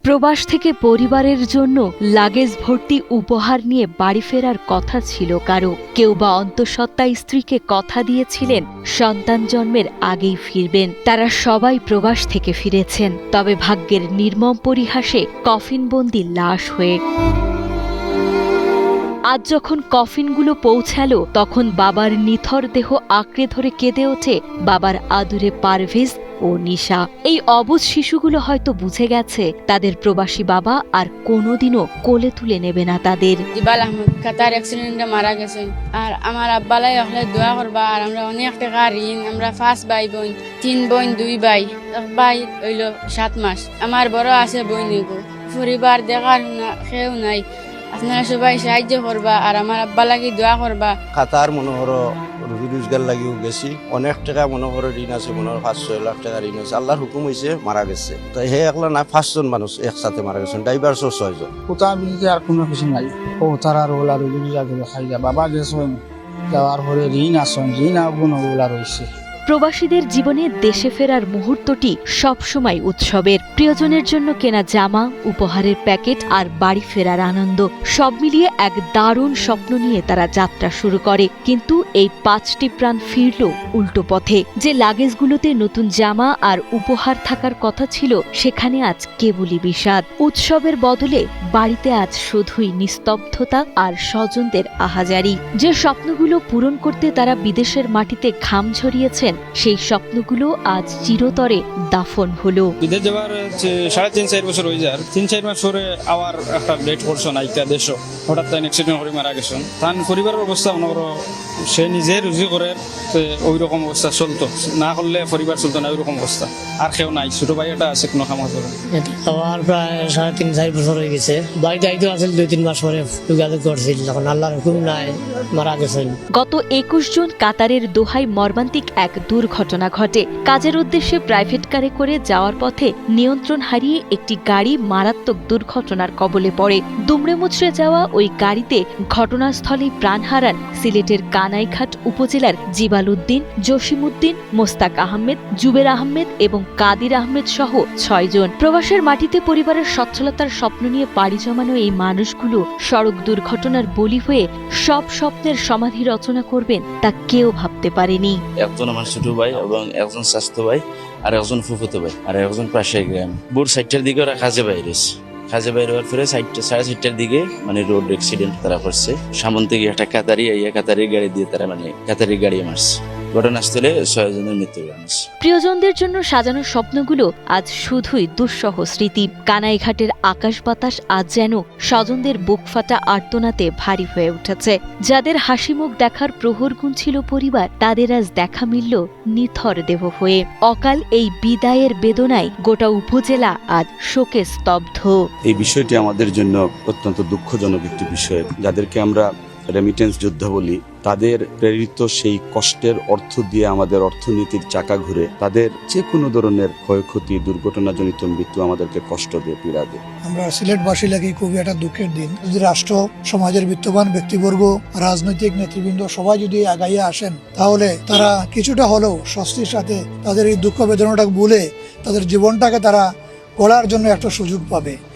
প্রবাস থেকে পরিবারের জন্য লাগেজ ভর্তি উপহার নিয়ে বাড়ি ফেরার কথা ছিল কারো, কেউ বা অন্তঃসত্ত্বা স্ত্রীকে কথা দিয়েছিলেন সন্তান জন্মের আগেই ফিরবেন। তারা সবাই প্রবাস থেকে ফিরেছেন, তবে ভাগ্যের নির্মম পরিহাসে কফিনবন্দি লাশ হয়ে। আজ যখন কফিনগুলো পৌঁছালো, তখন বাবার নিথর দেহ আঁকড়ে ধরে কেঁদে ওঠে বাবার আদুরে পারভেজ ও নিশা। এই অবুঝ শিশুগুলো হয়তো বুঝে গেছে তাদের প্রবাসী বাবা আর কোনোদিনও কোলে তুলে নেবে না তাদের। ইবাল আহমদ কাতার অ্যাক্সিডেন্টে মারা গেছেন, আর আমার আব্বালাই হলে দোয়া করবা। আর আমরা অনেক টাকা ঋণ, আমরা 5 ভাই বোন, 3 বোন 2 ভাই, ভাই হইল 7 মাস। আমার বড় আছে বইনিগো, পরিবার দেখার কেউ নাই। আপনারা সবাই সাহায্য করবা আর আমার আব্বা লাগি দোয়া করবা। কাতার মনোহর রোজগার লাগিও গেছি, অনেক টাকা মনোহর ঋণ আছে, মনোহর 5-6 লাখ টাকা ঋণ আছে। আল্লাহর হুকুম হয়েছে মারা গেছে। তো হে একলা না 5 জন মানুষ একসাথে মারা গেছেন, ড্রাইভার 6 জন। কোথা বিলিতে আর কোনো কিছু নাই। ও তারা রোলা রুলি যাবে খাই যা বাবা গেছে যাওয়ার পরে ঋণ আসন, ঋণ আগুন ওগুলা রয়েছে। প্রবাসীদের জীবনে দেশে ফেরার মুহূর্তটি সবসময় উৎসবের। প্রিয়জনের জন্য কেনা জামা, উপহারের প্যাকেট আর বাড়ি ফেরার আনন্দ, সব মিলিয়ে এক দারুণ স্বপ্ন নিয়ে তারা যাত্রা শুরু করে। কিন্তু এই 5টি প্রাণ ফিরল উল্টো পথে। যে লাগেজগুলোতে নতুন জামা আর উপহার থাকার কথা ছিল, সেখানে আজ কেবলই বিষাদ। উৎসবের বদলে বাড়িতে আজ শুধুই নিস্তব্ধতা আর স্বজনদের আহাজারি। যে স্বপ্নগুলো পূরণ করতে তারা বিদেশের মাটিতে ঘাম ঝরিয়েছেন, সেই স্বপ্নগুলো আজ চিরতরে দাফন হলো। বিদেশ যাবার 3.5-4 বছর হয়ে যায়। 3-4 মাস পরে আবার একটা ডেট করছো নাইকা দেশ, হঠাৎ তাই অ্যাক্সিডেন্ট করে মারা গেছেন। তার পরিবারের অবস্থা মনে করো সে নিজে রুজি করে ওই রকম অবস্থা চলতো, না করলে পরিবার চলতো না, ওই রকম অবস্থা। আর কেউ নাই, ছোট ভাই একটা আছে কোনো খামার করে। আমার প্রায় 3.5-4 বছর হয়ে গেছে। বাড়িতে আইতে আসলে 2-3 মাস পরে যোগাযোগ করছিল, তখন আল্লাহর হুকুম নাই মারা গেছেন। গত 21 জুন কাতারের দোহায় মর্মান্তিক এক দুর্ঘটনা ঘটে। কাজের উদ্দেশ্যে প্রাইভেট কারে করে যাওয়ার পথে নিয়ন্ত্রণ হারিয়ে একটি গাড়ি মারাত্মক দুর্ঘটনার কবলে পড়ে। দুমড়ে মুচড়ে যাওয়া ওই গাড়িতে ঘটনাস্থলেই প্রাণ হারান সিলেটের কানাইঘাট উপজেলার জিবাল উদ্দিন, জসিম উদ্দিন, মোস্তাক আহমেদ, জুবের আহমেদ এবং কাদির আহমেদ সহ 6 জন। প্রবাসের মাটিতে পরিবারের সচ্ছলতার স্বপ্ন নিয়ে পাড়ি জমানো এই মানুষগুলো সড়ক দুর্ঘটনার বলি হয়ে সব স্বপ্নের সমাধি রচনা করবেন তা কেউ ভাবতে পারেনি। একজন আমার ছোট ভাই এবং একজন স্বাস্থ্য ভাই আর একজন ফুফুতো ভাই আর একজন পাশের গ্রাম। ভোর 4টার দিকে ওরা কাজে বাইরে হওয়ার পরে 4:30টার দিকে মানে রোড অ্যাক্সিডেন্ট তারা করছে। সামন থেকে একটা কাতারি গাড়ি দিয়ে তারা মানে কাতারি গাড়ি মারছে। ঘটনাস্থলে 6 জনের মৃত্যু হয়েছে। প্রিয়জনদের জন্য সাজানো স্বপ্নগুলো আজ শুধুই দুঃসহ স্মৃতি। কানাইঘাটের আকাশ বাতাস আজ যেন স্বজনদের বুক ফাটা আর্তনাতে ভারী হয়ে উঠেছে। যাদের হাসি মুখ দেখার প্রহর গুনছিল পরিবার, তাদের আজ দেখা মিলল নিথর দেহ হয়ে। অকাল এই বিদায়ের বেদনায় গোটা উপজেলা আজ শোকে স্তব্ধ। এই বিষয়টি আমাদের জন্য অত্যন্ত দুঃখজনক একটি বিষয়। যাদেরকে আমরা রেমিটেন্স যোদ্ধা বলি, তাদের প্রেরিত সেই কষ্টের অর্থ দিয়ে আমাদের অর্থনীতির চাকা ঘুরে, তাদের যে কোনো ধরনের ক্ষয়ক্ষতি, দুর্ঘটনাজনিত মৃত্যু আমাদেরকে কষ্ট দিয়ে, পীড়া দিয়ে। আমরা সিলেটবাসী লাগি খুবই একটা দুঃখের দিন। যদি রাষ্ট্র, সমাজের বিত্তবান ব্যক্তিবর্গ, রাজনৈতিক নেতৃবৃন্দ সবাই যদি আগাইয়া আসেন, তাহলে তারা কিছুটা হলেও স্বস্তির সাথে তাদের এই দুঃখ বেদনাটাকে ভুলে তাদের জীবনটাকে তারা গড়ার জন্য একটা সুযোগ পাবে।